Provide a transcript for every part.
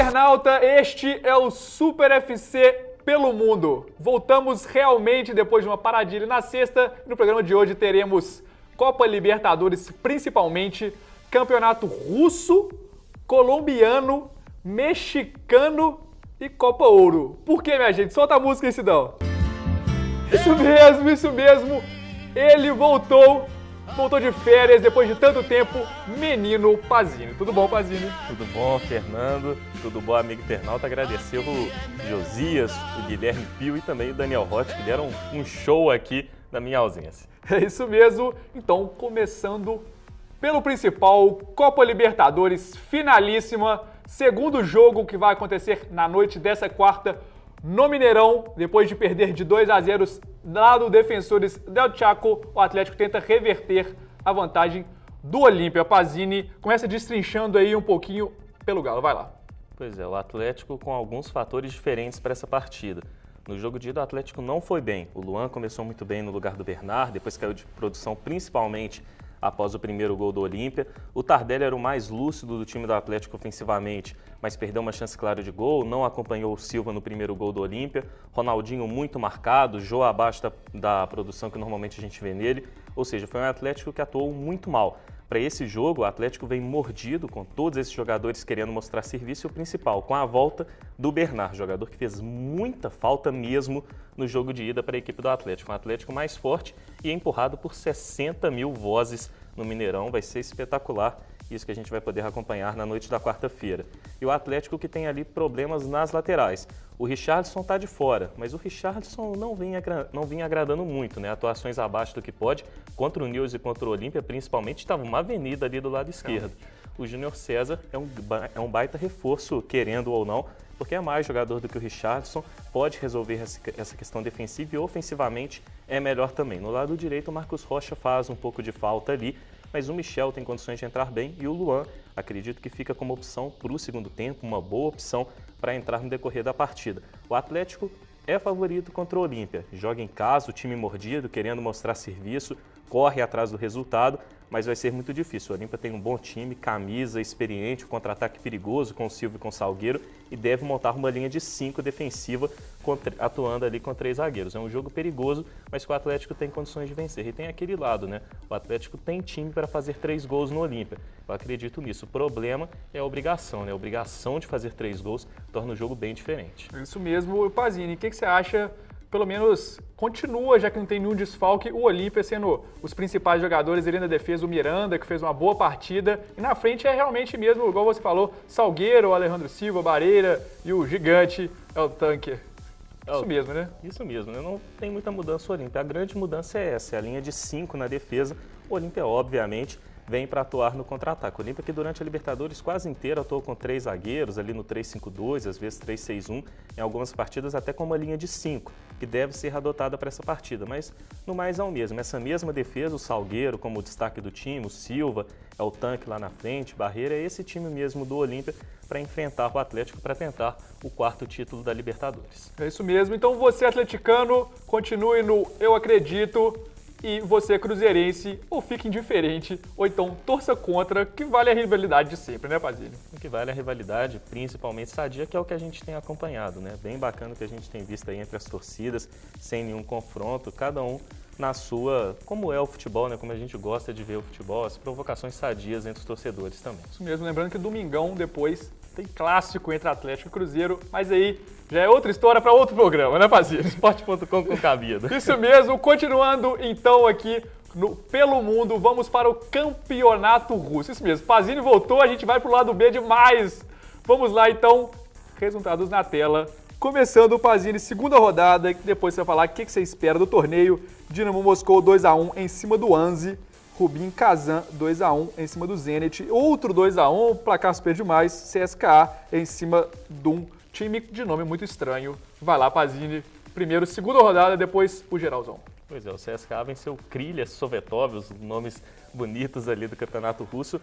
internauta, este é o Super FC pelo mundo. Voltamos realmente depois de uma paradilha na sexta. No programa de hoje teremos Copa Libertadores, principalmente Campeonato Russo, Colombiano, Mexicano e Copa Ouro. Por que, minha gente? Solta a música aí, Sidão. Isso mesmo. Ele voltou de férias depois de tanto tempo, menino Pazini. Tudo bom, Pazini? Tudo bom, Fernando? Tudo bom, amigo internauta? Agradecer o Josias, o Guilherme Pio e também o Daniel Rotti, que deram um show aqui na minha ausência. É isso mesmo. Então, começando pelo principal, Copa Libertadores, finalíssima. Segundo jogo que vai acontecer na noite dessa quarta no Mineirão, depois de perder de 2-0 lá do Defensores del Chaco, o Atlético tenta reverter a vantagem do Olímpia. Pazini começa destrinchando aí um pouquinho pelo Galo, vai lá. Pois é, o Atlético com alguns fatores diferentes para essa partida. No jogo de ida, o Atlético não foi bem. O Luan começou muito bem no lugar do Bernard, depois caiu de produção principalmente após o primeiro gol do Olímpia. O Tardelli era o mais lúcido do time do Atlético ofensivamente, mas perdeu uma chance clara de gol, não acompanhou o Silva no primeiro gol do Olímpia. Ronaldinho muito marcado, Jô abaixo da produção que normalmente a gente vê nele. Ou seja, foi um Atlético que atuou muito mal. Para esse jogo, o Atlético vem mordido, com todos esses jogadores querendo mostrar serviço, e o principal, com a volta do Bernard, jogador que fez muita falta mesmo no jogo de ida para a equipe do Atlético. Um Atlético mais forte e empurrado por 60 mil vozes no Mineirão. Vai ser espetacular, isso que a gente vai poder acompanhar na noite da quarta-feira. E o Atlético que tem ali problemas nas laterais. O Richarlison está de fora, mas o Richarlison não vinha agradando muito, né? Atuações abaixo do que pode. Contra o Nils e contra o Olímpia, principalmente, estava uma avenida ali do lado esquerdo. O Júnior César é um baita reforço, querendo ou não, porque é mais jogador do que o Richarlison, pode resolver essa questão defensiva e ofensivamente é melhor também. No lado direito, o Marcos Rocha faz um pouco de falta ali, mas o Michel tem condições de entrar bem e o Luan, acredito que fica como opção para o segundo tempo, uma boa opção para entrar no decorrer da partida. O Atlético é favorito contra o Olímpia, joga em casa, o time mordido, querendo mostrar serviço, corre atrás do resultado, mas vai ser muito difícil. O Olímpia tem um bom time, camisa, experiente, contra-ataque perigoso com o Silva e com o Salgueiro e deve montar uma linha de 5 defensiva, atuando ali com 3 zagueiros. É um jogo perigoso, mas que o Atlético tem condições de vencer. E tem aquele lado, né? O Atlético tem time para fazer 3 gols no Olímpia. Eu acredito nisso. O problema é a obrigação, né? A obrigação de fazer 3 gols torna o jogo bem diferente. Isso mesmo. Pazini, o que você acha? Pelo menos continua, já que não tem nenhum desfalque, o Olímpia sendo os principais jogadores ali na defesa, o Miranda, que fez uma boa partida, e na frente é realmente mesmo, igual você falou, Salgueiro, o Alejandro Silva, Barreira e o gigante é o Tanque. Isso mesmo, né? Isso mesmo, né? Não tem muita mudança o Olímpia. A grande mudança é essa, é a linha de 5 na defesa. O Olímpia, obviamente, vem para atuar no contra-ataque. O Olímpia que durante a Libertadores quase inteira atuou com 3 zagueiros, ali no 3-5-2, às vezes 3-6-1, em algumas partidas até com uma linha de 5, que deve ser adotada para essa partida, mas no mais é o mesmo. Essa mesma defesa, o Salgueiro como destaque do time, o Silva, é o Tanque lá na frente, Barreira, é esse time mesmo do Olímpia para enfrentar o Atlético para tentar o 4º título da Libertadores. É isso mesmo. Então você, atleticano, continue no Eu Acredito. E você, cruzeirense, ou fique indiferente, ou então torça contra, que vale a rivalidade de sempre, né, Pazini? O que vale a rivalidade, principalmente sadia, que é o que a gente tem acompanhado, né? Bem bacana o que a gente tem visto aí entre as torcidas, sem nenhum confronto, cada um na sua, como é o futebol, né? Como a gente gosta de ver o futebol, as provocações sadias entre os torcedores também. Isso mesmo, lembrando que domingão depois tem clássico entre Atlético e Cruzeiro, mas aí já é outra história para outro programa, né, Pazini? Esporte.com com cabida. Isso mesmo, continuando então aqui pelo mundo, vamos para o Campeonato Russo. Isso mesmo, Pazini voltou, a gente vai pro lado B demais. Vamos lá então, resultados na tela. Começando o Pazini, segunda rodada, depois você vai falar o que você espera do torneio. Dinamo Moscou 2-1 em cima do Anzi. Rubin Kazan 2-1 em cima do Zenit. Outro 2-1, placar super demais. CSKA em cima de um time de nome muito estranho. Vai lá, Pazini. Primeiro, segunda rodada, depois o geralzão. Pois é, o CSKA venceu Krylia Sovetov, os nomes bonitos ali do Campeonato Russo.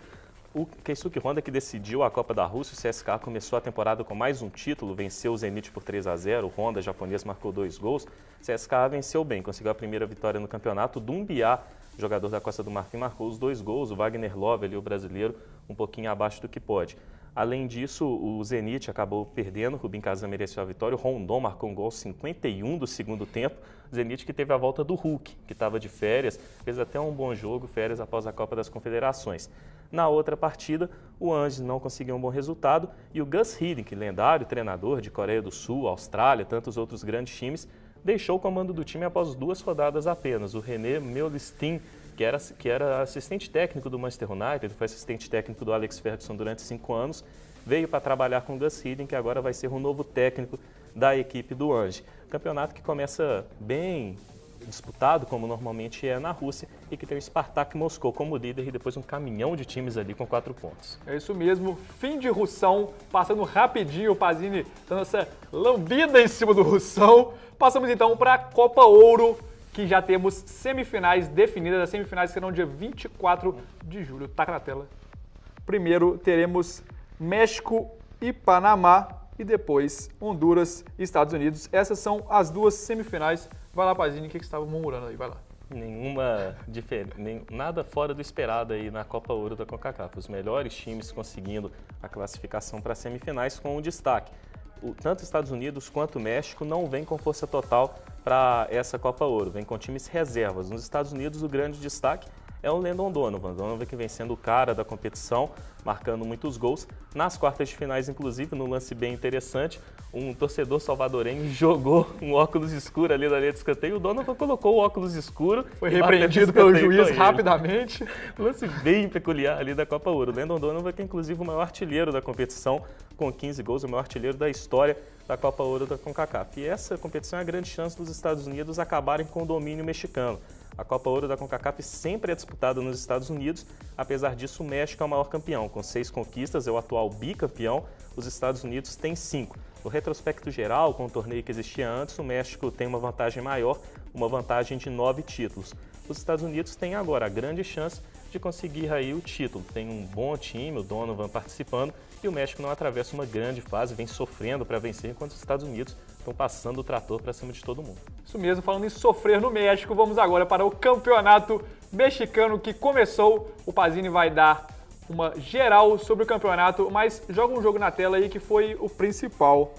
O Keisuke Honda que decidiu a Copa da Rússia, o CSKA começou a temporada com mais um título, venceu o Zenit por 3-0, o Honda japonês marcou 2 gols. O CSKA venceu bem, conseguiu a primeira vitória no campeonato. Doumbia, jogador da Costa do Marfim, marcou os 2 gols, o Wagner Love, ali, o brasileiro, um pouquinho abaixo do que pode. Além disso, o Zenit acabou perdendo, o Rubin Kazan mereceu a vitória, o Rondon marcou um gol 51 do segundo tempo. O Zenit que teve a volta do Hulk, que estava de férias, fez até um bom jogo, férias após a Copa das Confederações. Na outra partida, o Angers não conseguiu um bom resultado e o Gus Hiddink, lendário treinador de Coreia do Sul, Austrália, tantos outros grandes times, deixou o comando do time após 2 rodadas apenas. O René Meulensteen, que era assistente técnico do Manchester United, foi assistente técnico do Alex Ferguson durante 5 anos, veio para trabalhar com o Gus Hiddink, que agora vai ser o novo técnico da equipe do Angers. Campeonato que começa bem disputado, como normalmente é na Rússia, e que tem o Spartak Moscou como líder e depois um caminhão de times ali com 4 pontos. É isso mesmo, fim de Russão, passando rapidinho, o Pazini dando essa lambida em cima do Russão. Passamos então para a Copa Ouro, que já temos semifinais definidas. As semifinais serão dia 24 de julho. Taca na tela. Primeiro teremos México e Panamá e depois Honduras e Estados Unidos. Essas são as 2 semifinais. Vai lá, Pazini, o que você estava murmurando aí? Vai lá. Nada fora do esperado aí na Copa Ouro da CONCACAF. Os melhores times conseguindo a classificação para as semifinais com um destaque. Tanto Estados Unidos quanto o México não vêm com força total para essa Copa Ouro, vem com times reservas. Nos Estados Unidos, o grande destaque é o Landon Donovan, que vem sendo o cara da competição, marcando muitos gols. Nas quartas de finais, inclusive, num lance bem interessante, um torcedor salvadorenho jogou um óculos escuro ali na linha de escanteio. O Donovan colocou o óculos escuro. Foi repreendido pelo juiz rapidamente. Um lance bem peculiar ali da Copa Ouro. O Landon Donovan, que é inclusive o maior artilheiro da competição, com 15 gols, o maior artilheiro da história da Copa Ouro da CONCACAF. E essa competição é a grande chance dos Estados Unidos acabarem com o domínio mexicano. A Copa Ouro da CONCACAF sempre é disputada nos Estados Unidos, apesar disso o México é o maior campeão, com 6 conquistas, é o atual bicampeão, os Estados Unidos têm 5. No retrospecto geral, com o torneio que existia antes, o México tem uma vantagem maior, uma vantagem de 9 títulos. Os Estados Unidos têm agora a grande chance de conseguir aí o título. Tem um bom time, o Donovan participando, e o México não atravessa uma grande fase, vem sofrendo para vencer, enquanto os Estados Unidos estão passando o trator para cima de todo mundo. Isso mesmo, falando em sofrer no México, vamos agora para o campeonato mexicano que começou. O Pazini vai dar uma geral sobre o campeonato, mas joga um jogo na tela aí que foi o principal.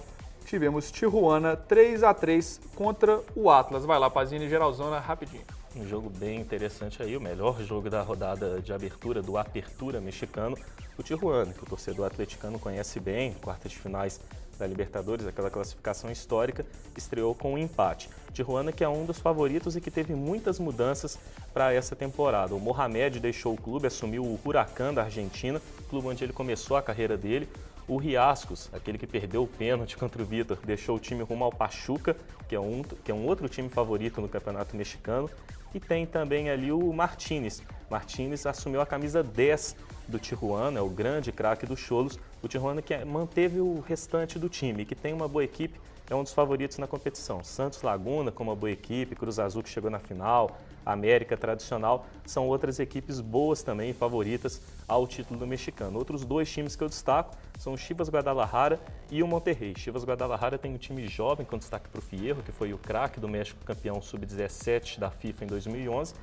Tivemos Tijuana 3-3 contra o Atlas. Vai lá, Pazini, geralzona, rapidinho. Um jogo bem interessante aí, o melhor jogo da rodada de abertura, do Apertura mexicano, o Tijuana, que o torcedor atleticano conhece bem, quartas de finais da Libertadores, aquela classificação histórica, estreou com um empate. Tijuana que é um dos favoritos e que teve muitas mudanças para essa temporada. O Mohamed deixou o clube, assumiu o Huracán da Argentina, clube onde ele começou a carreira dele. O Riascos, aquele que perdeu o pênalti contra o Vítor, deixou o time rumo ao Pachuca, que é um outro time favorito no Campeonato Mexicano. E tem também ali o Martínez. Martínez assumiu a camisa 10 do Tijuana, é o grande craque dos Xolos. O Tijuana que manteve o restante do time, que tem uma boa equipe, é um dos favoritos na competição. Santos Laguna com uma boa equipe, Cruz Azul que chegou na final, América tradicional, são outras equipes boas também, favoritas ao título do mexicano. Outros 2 times que eu destaco são o Chivas Guadalajara e o Monterrey. Chivas Guadalajara tem um time jovem com destaque para o Fierro, que foi o craque do México, campeão sub-17 da FIFA em 2011,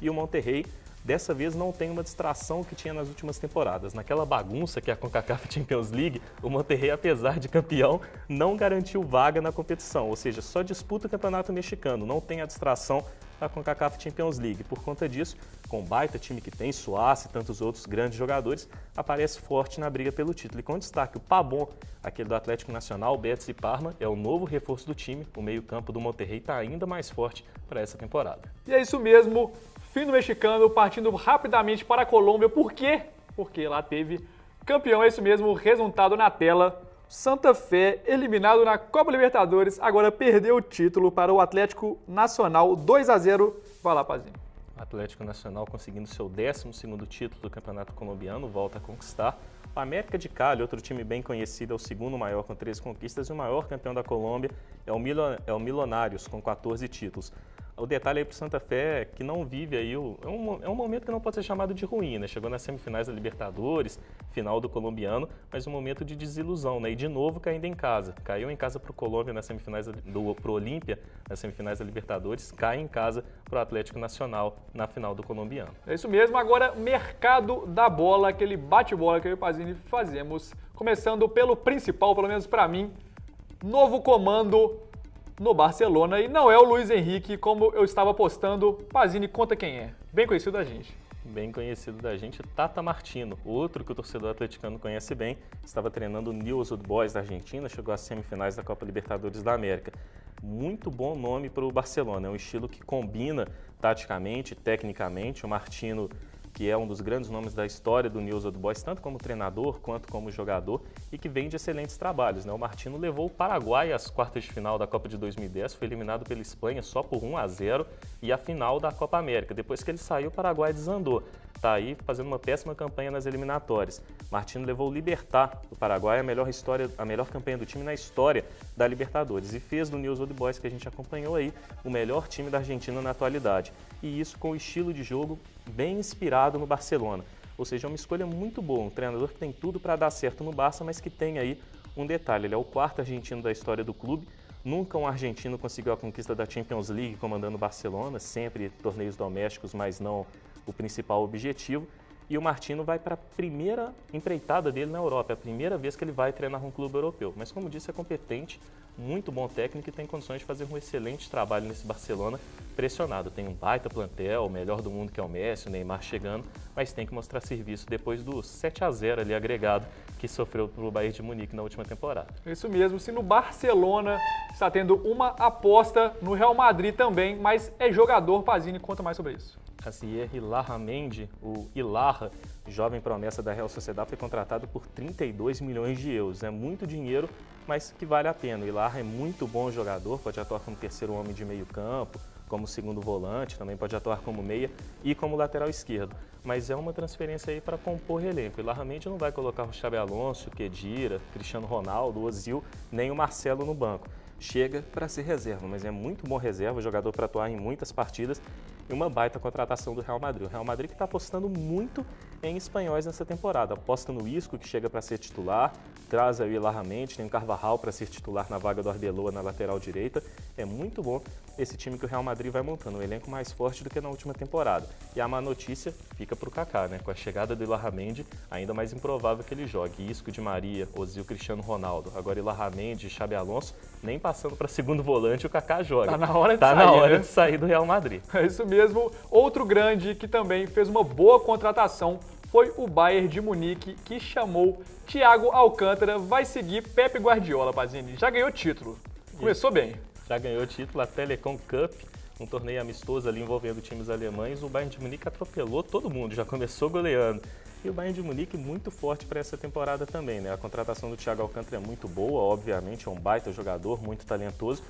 e o Monterrey dessa vez não tem uma distração que tinha nas últimas temporadas. Naquela bagunça que é a CONCACAF Champions League, o Monterrey, apesar de campeão, não garantiu vaga na competição, ou seja, só disputa o Campeonato Mexicano, não tem a distração da CONCACAF Champions League. Por conta disso, com o baita time que tem, Suárez e tantos outros grandes jogadores, aparece forte na briga pelo título. E com destaque, o Pabon, aquele do Atlético Nacional, Betis e Parma, é o novo reforço do time. O meio-campo do Monterrey está ainda mais forte para essa temporada. E é isso mesmo, fim do mexicano, partindo rapidamente para a Colômbia. Por quê? Porque lá teve campeão, é isso mesmo, resultado na tela. Santa Fé, eliminado na Copa Libertadores, agora perdeu o título para o Atlético Nacional, 2-0. Vai lá, Pazinho. O Atlético Nacional conseguindo seu 12º título do Campeonato Colombiano, volta a conquistar. O América de Cali, outro time bem conhecido, é o segundo maior com 13 conquistas e o maior campeão da Colômbia é o Millonarios com 14 títulos. O detalhe aí para o Santa Fé é que não vive aí, é um momento que não pode ser chamado de ruim, né? Chegou nas semifinais da Libertadores, final do colombiano, mas um momento de desilusão, né? E de novo caindo em casa. Caiu em casa para o Colômbia nas semifinais, pro Olímpia nas semifinais da Libertadores, cai em casa para o Atlético Nacional na final do colombiano. É isso mesmo, agora mercado da bola, aquele bate-bola que eu e o Pazini fazemos, começando pelo principal, pelo menos para mim, novo comando no Barcelona, e não é o Luiz Henrique, como eu estava apostando. Pazini, conta quem é. Bem conhecido da gente. Bem conhecido da gente, Tata Martino, outro que o torcedor atleticano conhece bem, estava treinando o Newell's Old Boys da Argentina, chegou às semifinais da Copa Libertadores da América. Muito bom nome para o Barcelona, é um estilo que combina taticamente, tecnicamente. O Martino, que é um dos grandes nomes da história do Newell's Old Boys, tanto como treinador quanto como jogador, e que vem de excelentes trabalhos, né? O Martino levou o Paraguai às quartas de final da Copa de 2010, foi eliminado pela Espanha só por 1-0, e a final da Copa América. Depois que ele saiu, o Paraguai desandou. Está aí fazendo uma péssima campanha nas eliminatórias. Martino levou o Libertad do Paraguai, a melhor campanha do time na história da Libertadores, e fez do Newell's Old Boys, que a gente acompanhou aí, o melhor time da Argentina na atualidade. E isso com o estilo de jogo bem inspirado no Barcelona. Ou seja, é uma escolha muito boa, um treinador que tem tudo para dar certo no Barça, mas que tem aí um detalhe: ele é o quarto argentino da história do clube. Nunca um argentino conseguiu a conquista da Champions League comandando o Barcelona, sempre torneios domésticos, mas não o principal objetivo. E o Martino vai para a primeira empreitada dele na Europa, é a primeira vez que ele vai treinar um clube europeu. Mas, como disse, é competente, muito bom técnico e tem condições de fazer um excelente trabalho nesse Barcelona pressionado. Tem um baita plantel, o melhor do mundo que é o Messi, o Neymar chegando, mas tem que mostrar serviço depois do 7-0 ali agregado que sofreu pelo Bayern de Munique na última temporada. Isso mesmo, se no Barcelona está tendo uma aposta, no Real Madrid também, mas é jogador. Pazini, conta mais sobre isso. Javier Ilarramendi, o Ilarra, jovem promessa da Real Sociedad, foi contratado por 32 milhões de euros. É muito dinheiro, mas que vale a pena. O Ilarra é muito bom jogador, pode atuar como terceiro homem de meio campo, como segundo volante, também pode atuar como meia e como lateral esquerdo. Mas é uma transferência aí para compor elenco. O Ilarramendi não vai colocar o Xabi Alonso, o Khedira, Cristiano Ronaldo, o Ozil, nem o Marcelo no banco. Chega para ser reserva, mas é muito bom reserva, jogador para atuar em muitas partidas, e uma baita contratação do Real Madrid. O Real Madrid que está apostando muito em espanhóis nessa temporada. Aposta no Isco, que chega para ser titular, traz aí o Ilarramendi, tem o Carvajal para ser titular na vaga do Arbeloa na lateral direita. É muito bom esse time que o Real Madrid vai montando, um elenco mais forte do que na última temporada. E a má notícia fica para o Kaká, né? Com a chegada do Ilarramendi, ainda mais improvável que ele jogue. Isco, Di Maria, Ozil, Cristiano Ronaldo. Agora Ilarramendi, Xabi Alonso, nem passando para segundo volante o Kaká joga. Tá na hora de tá sair, na hora né? de sair do Real Madrid. É isso mesmo. Outro grande que também fez uma boa contratação foi o Bayern de Munique, que chamou Thiago Alcântara. Vai seguir Pepe Guardiola, Pazini. Já ganhou título. Começou bem. Já ganhou o título, a Telecom Cup, um torneio amistoso ali envolvendo times alemães. O Bayern de Munique atropelou todo mundo, já começou goleando. E o Bayern de Munique muito forte para essa temporada também, né? A contratação do Thiago Alcântara é muito boa, obviamente, é um baita jogador, muito talentoso,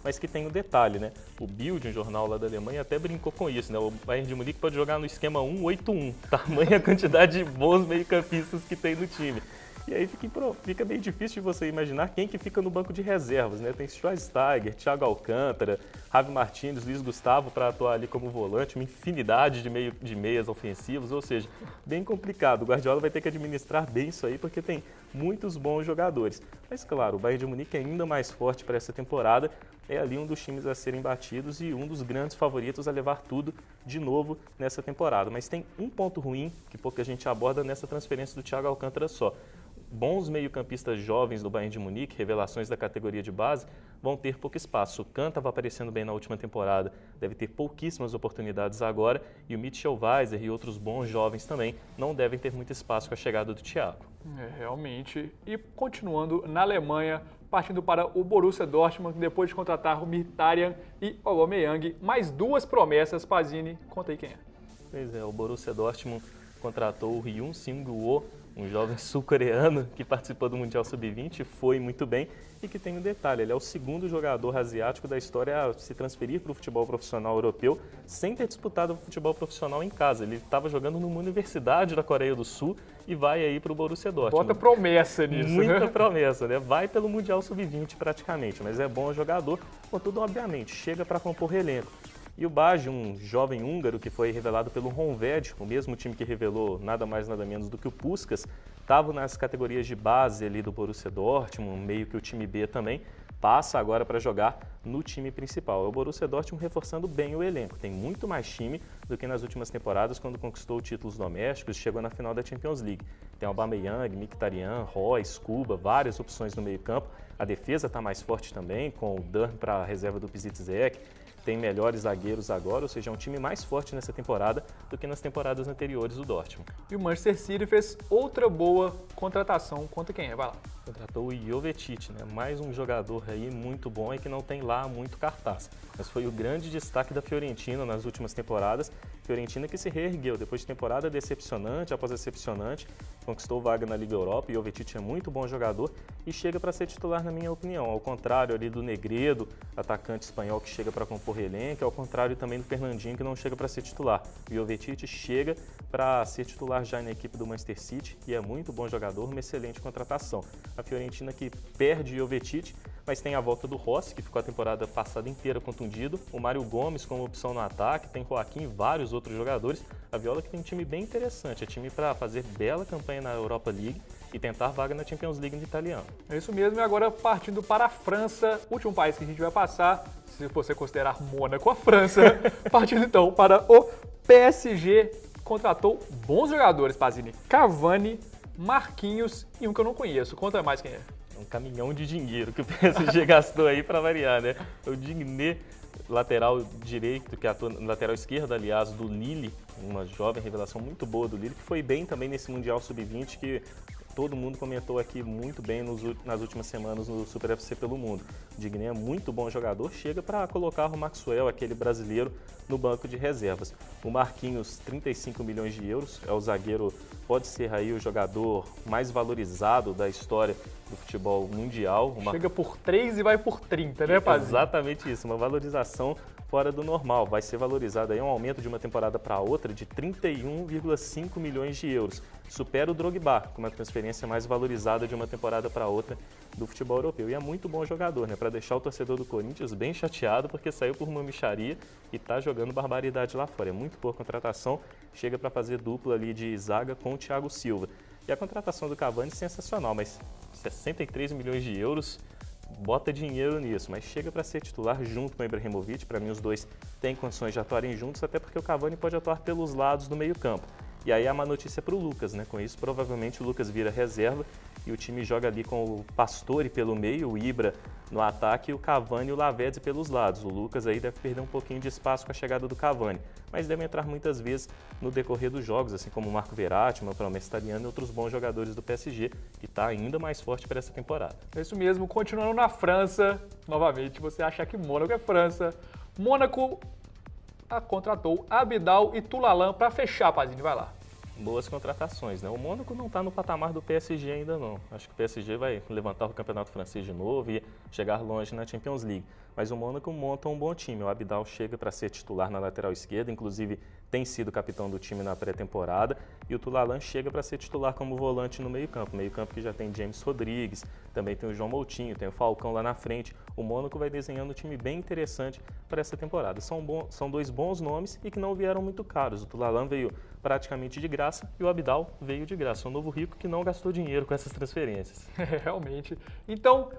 mas que tem um detalhe, né? O Bild, um jornal lá da Alemanha, até brincou com isso, né? O Bayern de Munique pode jogar no esquema 1-8-1, tamanha quantidade de bons meio-campistas que tem no time. E aí fica meio difícil de você imaginar quem que fica no banco de reservas, né? Tem Schweinsteiger, Thiago Alcântara, Javi Martínez, Luiz Gustavo para atuar ali como volante, uma infinidade de meias ofensivos, ou seja, bem complicado. O Guardiola vai ter que administrar bem isso aí, porque tem muitos bons jogadores. Mas claro, o Bayern de Munique é ainda mais forte para essa temporada, é ali um dos times a serem batidos e um dos grandes favoritos a levar tudo de novo nessa temporada. Mas tem um ponto ruim que pouca gente aborda nessa transferência do Thiago Alcântara só. Bons meio-campistas jovens do Bayern de Munique, revelações da categoria de base, vão ter pouco espaço. O Kahn estava aparecendo bem na última temporada, deve ter pouquíssimas oportunidades agora, e o Mitchell Weiser e outros bons jovens também não devem ter muito espaço com a chegada do Thiago. Realmente. E continuando na Alemanha, partindo para o Borussia Dortmund, depois de contratar o Mkhitaryan e o Aubameyang, mais duas promessas. Pazini, conta aí quem é. Pois é, o Borussia Dortmund contratou o Hyun Sung-woo, um jovem sul-coreano que participou do Mundial Sub-20, foi muito bem e que tem um detalhe, ele é o segundo jogador asiático da história a se transferir para o futebol profissional europeu sem ter disputado o futebol profissional em casa. Ele estava jogando numa universidade da Coreia do Sul e vai aí para o Borussia Dortmund. Bota promessa nisso, Muita promessa, né? Vai pelo Mundial Sub-20 praticamente, mas é bom jogador, contudo, obviamente, chega para compor elenco. E o Baj, um jovem húngaro que foi revelado pelo Honvéd, o mesmo time que revelou nada mais nada menos do que o Puskás, estava nas categorias de base ali do Borussia Dortmund, meio que o time B também, passa agora para jogar no time principal. É o Borussia Dortmund reforçando bem o elenco. Tem muito mais time do que nas últimas temporadas, quando conquistou títulos domésticos e chegou na final da Champions League. Tem Aubameyang, Mkhitaryan, Royce, Kuba, várias opções no meio-campo. A defesa está mais forte também, com o Dern para a reserva do Piszczek. Tem melhores zagueiros agora, ou seja, é um time mais forte nessa temporada do que nas temporadas anteriores do Dortmund. E o Manchester City fez outra boa contratação. Conta quem é, vai lá. Contratou o Jovetic, né? Mais um jogador aí muito bom e que não tem lá muito cartaz. Mas foi o grande destaque da Fiorentina nas últimas temporadas. Fiorentina que se reergueu depois de temporada decepcionante após decepcionante, conquistou vaga na Liga Europa. E o Jovetic é muito bom jogador e chega para ser titular, na minha opinião. Ao contrário ali do Negredo, atacante espanhol que chega para compor elenco, ao contrário também do Fernandinho, que não chega para ser titular. O Jovetic chega para ser titular já na equipe do Manchester City e é muito bom jogador, uma excelente contratação. A Fiorentina que perde o Jovetic, mas tem a volta do Rossi, que ficou a temporada passada inteira contundido, o Mário Gomes como opção no ataque, tem Joaquim e vários outros jogadores. A Viola que tem um time bem interessante, é time para fazer bela campanha na Europa League e tentar vaga na Champions League no italiano. É isso mesmo, e agora partindo para a França, último país que a gente vai passar, se você considerar Mônaco a França, partindo então para o PSG, contratou bons jogadores, Pazini, Cavani, Marquinhos e um que eu não conheço. Conta mais quem é. É um caminhão de dinheiro que o PSG gastou aí para variar, né? O Digné, lateral direito, que atua lateral esquerdo, aliás, do Lille, uma jovem revelação muito boa do Lille, que foi bem também nesse Mundial Sub-20, que todo mundo comentou aqui muito bem nas últimas semanas no Super FC pelo mundo. O Digné é muito bom jogador, chega para colocar o Maxwell, aquele brasileiro, no banco de reservas. O Marquinhos, 35 milhões de euros, é o zagueiro, pode ser aí o jogador mais valorizado da história do futebol mundial. Chega por 3 e vai por 30, né, Pazinho? Exatamente isso, uma valorização fora do normal. Vai ser valorizado aí um aumento de uma temporada para outra de 31,5 milhões de euros. Supera o Drogba, com uma transferência mais valorizada de uma temporada para outra do futebol europeu. E é muito bom jogador, né? Para deixar o torcedor do Corinthians bem chateado, porque saiu por uma mixaria e está jogando barbaridade lá fora. É muito boa contratação, chega para fazer dupla ali de zaga com o Thiago Silva. E a contratação do Cavani é sensacional, mas 63 milhões de euros, bota dinheiro nisso, mas chega para ser titular junto com o Ibrahimovic. Para mim, os dois têm condições de atuarem juntos, até porque o Cavani pode atuar pelos lados do meio-campo. E aí a má notícia é para o Lucas, né? Com isso, provavelmente o Lucas vira reserva e o time joga ali com o Pastore pelo meio, o Ibra no ataque e o Cavani e o Lavezzi pelos lados. O Lucas aí deve perder um pouquinho de espaço com a chegada do Cavani, mas deve entrar muitas vezes no decorrer dos jogos, assim como o Marco Verratti, uma promessa italiana e outros bons jogadores do PSG, que está ainda mais forte para essa temporada. É isso mesmo, continuando na França, novamente, você acha que Mônaco é França. Mônaco contratou Abidal e Toulalan para fechar, Pazini, vai lá. Boas contratações, né? O Mônaco não está no patamar do PSG ainda não. Acho que o PSG vai levantar o campeonato francês de novo e chegar longe na Champions League. Mas o Mônaco monta um bom time. O Abidal chega para ser titular na lateral esquerda, inclusive tem sido capitão do time na pré-temporada. E o Toulalan chega para ser titular como volante no meio-campo. Meio-campo que já tem James Rodrigues, também tem o João Moutinho, tem o Falcão lá na frente. O Mônaco vai desenhando um time bem interessante para essa temporada. São dois bons nomes e que não vieram muito caros. O Toulalan veio praticamente de graça e o Abidal veio de graça. Um novo rico que não gastou dinheiro com essas transferências. Realmente. Então,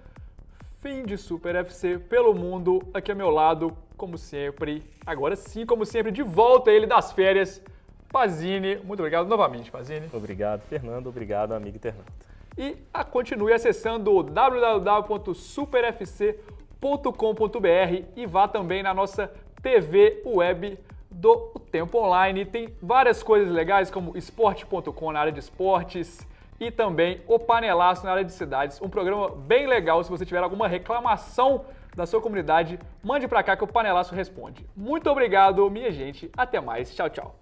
fim de Super FC pelo mundo. Aqui ao meu lado, como sempre, agora sim, como sempre, de volta ele das férias, Pazini. Muito obrigado novamente, Pazini. Obrigado, Fernando. Obrigado, amigo internauta. E continue acessando www.superfc.com.br e vá também na nossa TV web do Tempo Online. Tem várias coisas legais, como esporte.com na área de esportes e também o Panelaço na área de cidades. Um programa bem legal. Se você tiver alguma reclamação da sua comunidade, mande para cá que o Panelaço responde. Muito obrigado, minha gente. Até mais. Tchau, tchau.